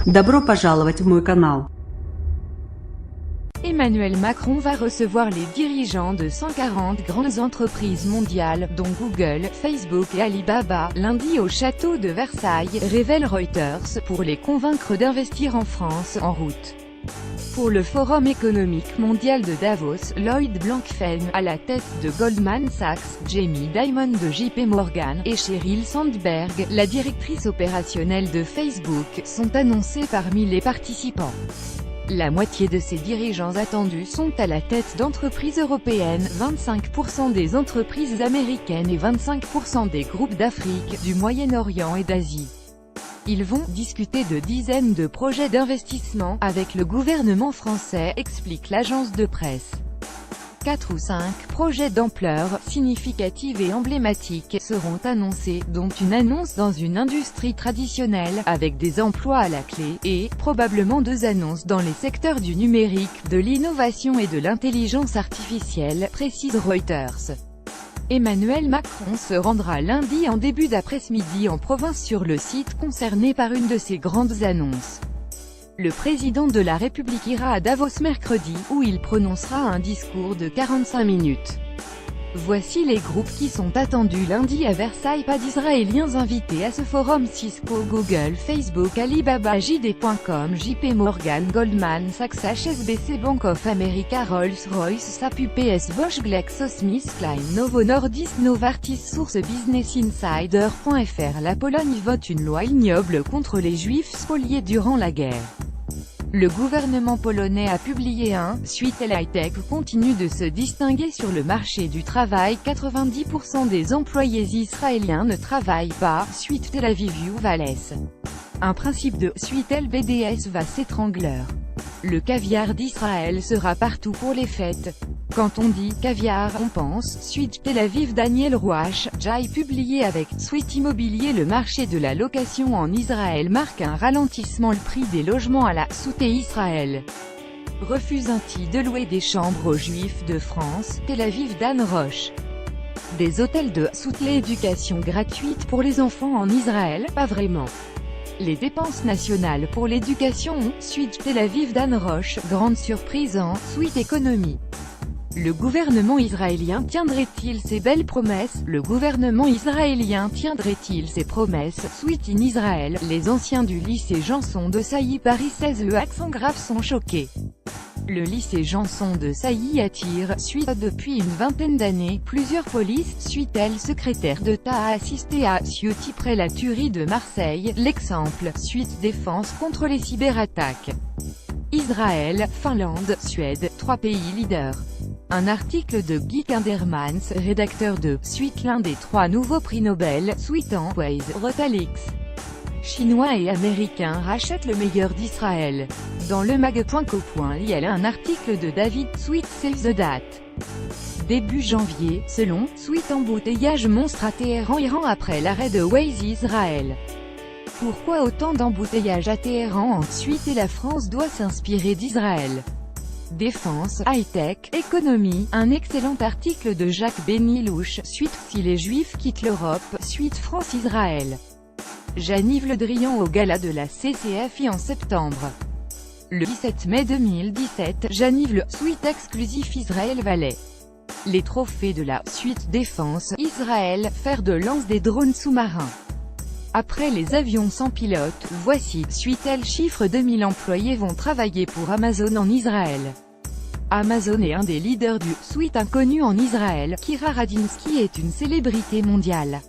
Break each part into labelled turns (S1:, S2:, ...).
S1: Добро пожаловать в мой канал.
S2: Emmanuel Macron va recevoir les dirigeants de 140 grandes entreprises mondiales, dont Google, Facebook et Alibaba, lundi au château de Versailles, révèle Reuters, pour les convaincre d'investir en France, en route. Pour le Forum économique mondial de Davos, Lloyd Blankfein, à la tête de Goldman Sachs, Jamie Dimon de JP Morgan, et Sheryl Sandberg, la directrice opérationnelle de Facebook, sont annoncés parmi les participants. La moitié de ces dirigeants attendus sont à la tête d'entreprises européennes, 25% des entreprises américaines et 25% des groupes d'Afrique, du Moyen-Orient et d'Asie. Ils vont discuter de dizaines de projets d'investissement avec le gouvernement français, explique l'agence de presse. 4 ou 5 projets d'ampleur significative et emblématique seront annoncés, dont une annonce dans une industrie traditionnelle, avec des emplois à la clé, et, probablement 2 annonces dans les secteurs du numérique, de l'innovation et de l'intelligence artificielle, précise Reuters. Emmanuel Macron se rendra lundi en début d'après-midi en province sur le site concerné par une de ces grandes annonces. Le président de la République ira à Davos mercredi, où il prononcera un discours de 45 minutes. Voici les groupes qui sont attendus lundi à Versailles. Pas d'Israéliens invités à ce forum: Cisco, Google, Facebook, Alibaba, JD.com, JP Morgan, Goldman Sachs, HSBC, Bank of America, Rolls-Royce, SAP, UPS, Bosch, GlaxoSmithKline, Novo Nordisk, Novartis. Source Business Insider.fr. La Pologne vote une loi ignoble contre les Juifs spoliés durant la guerre. Le gouvernement polonais a publié un « Suite High-Tech continue de se distinguer sur le marché du travail. 90% des employés israéliens ne travaillent pas. Suite Tel Aviv Vales. Un principe de « Suite LBDS va s'étrangleur. Le caviar d'Israël sera partout pour les fêtes. Quand on dit caviar, on pense Suite Tel Aviv. Daniel Rouach, Jai. Publié avec Suite Immobilier. Le marché de la location en Israël marque un ralentissement. Le prix des logements à la Soute Israël refuse ainsi de louer des chambres aux Juifs de France. Tel Aviv. Dan Roche. Des hôtels de Soute. L'éducation gratuite pour les enfants en Israël, pas vraiment. Les dépenses nationales pour l'éducation ont, Suite Tel Aviv. Dan Roche, grande surprise en Suite Économie. Le gouvernement israélien tiendrait-il ses belles promesses? Le gouvernement israélien tiendrait-il ses promesses? Suite in Israël, les anciens du lycée Janson de Sailly Paris 16. Le accent grave sont choqués. Le lycée Janson de Sailly attire, suite depuis une vingtaine d'années, plusieurs polices. Suite elle secrétaire d'État a assisté à Ciotti près la tuerie de Marseille. L'exemple, suite défense contre les cyberattaques. Israël, Finlande, Suède, 3 pays leaders. Un article de Guy Kindermans, rédacteur de Suite. L'un des 3 nouveaux prix Nobel, Suite en Waze, Rotalix. Chinois et Américains rachètent le meilleur d'Israël. Dans le mag.co. Il y a un article de David Suite Save the Date. Début janvier, selon Suite, embouteillage monstre à Téhéran, Iran après l'arrêt de Waze Israël. Pourquoi autant d'embouteillages à Téhéran? Ensuite, et la France doit s'inspirer d'Israël. Défense, high-tech, économie, un excellent article de Jacques Benilouche. Suite, si les Juifs quittent l'Europe. Suite France-Israël. Jean-Yves Le Drian au gala de la CCFI en septembre. Le 17 mai 2017, Jean-Yves Le Suite exclusif Israël Valais. Les trophées de la Suite Défense, Israël, fer de lance des drones sous-marins. Après les avions sans pilote, voici Suite L. Chiffre 2000 employés vont travailler pour Amazon en Israël. Amazon est un des leaders du Suite inconnu en Israël. Kira Radinsky est une célébrité mondiale.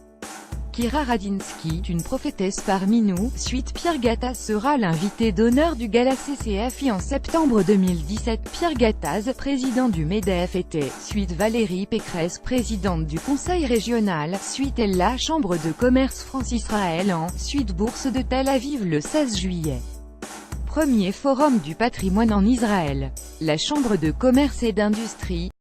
S2: Kira Radinsky, une prophétesse parmi nous. Suite Pierre Gattaz sera l'invité d'honneur du gala CCFI en septembre 2017. Pierre Gattaz, président du MEDEF, était. Suite Valérie Pécresse, présidente du conseil régional. Suite elle, la chambre de commerce France-Israël en. Suite bourse de Tel Aviv le 16 juillet. Premier forum du patrimoine en Israël. La chambre de commerce et d'industrie,